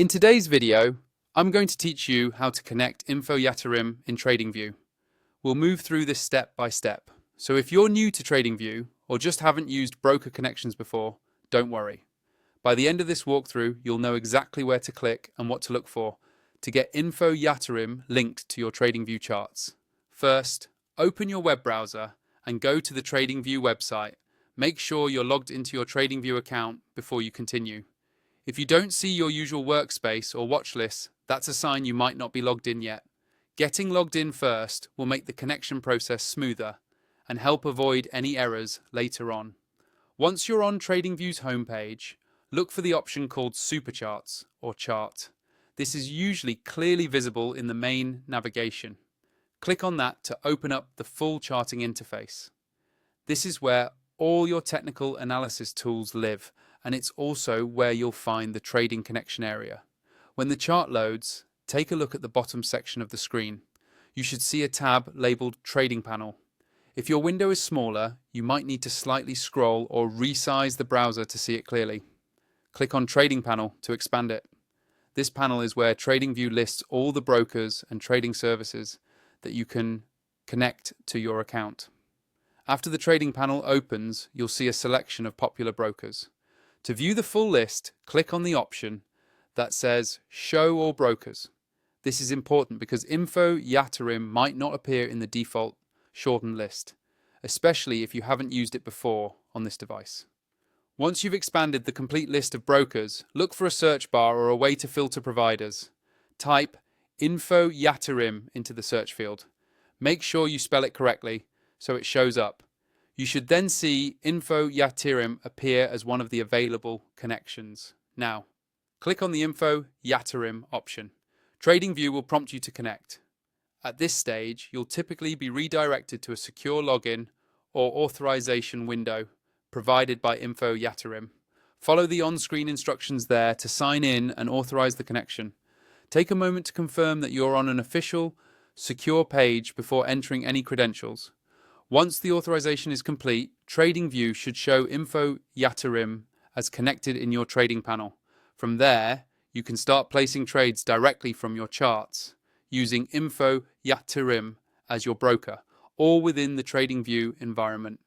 In today's video, I'm going to teach you how to connect Info Yatirim in Tradingview. We'll move through this step by step. So if you're new to Tradingview or just haven't used broker connections before, don't worry. By the end of this walkthrough, you'll know exactly where to click and what to look for to get Info Yatirim linked to your Tradingview charts. First, open your web browser and go to the Tradingview website. Make sure you're logged into your Tradingview account before you continue. If you don't see your usual workspace or watch list, that's a sign you might not be logged in yet. Getting logged in first will make the connection process smoother and help avoid any errors later on. Once you're on Tradingview's homepage, look for the option called Supercharts or Chart. This is usually clearly visible in the main navigation. Click on that to open up the full charting interface. This is where all your technical analysis tools live, and it's also where you'll find the trading connection area. When the chart loads, take a look at the bottom section of the screen. You should see a tab labeled Trading Panel. If your window is smaller, you might need to slightly scroll or resize the browser to see it clearly. Click on Trading Panel to expand it. This panel is where Tradingview lists all the brokers and trading services that you can connect to your account. After the trading panel opens, you'll see a selection of popular brokers. To view the full list, click on the option that says Show All Brokers. This is important because Info Yatirim might not appear in the default shortened list, especially if you haven't used it before on this device. Once you've expanded the complete list of brokers, look for a search bar or a way to filter providers. Type Info Yatirim into the search field. Make sure you spell it correctly so it shows up. You should then see Info Yatirim appear as one of the available connections. Now, click on the Info Yatirim option. Tradingview will prompt you to connect. At this stage, you'll typically be redirected to a secure login or authorization window provided by Info Yatirim. Follow the on-screen instructions there to sign in and authorize the connection. Take a moment to confirm that you're on an official, secure page before entering any credentials. Once the authorization is complete, Tradingview should show Info Yatirim as connected in your trading panel. From there, you can start placing trades directly from your charts using Info Yatirim as your broker, all within the Tradingview environment.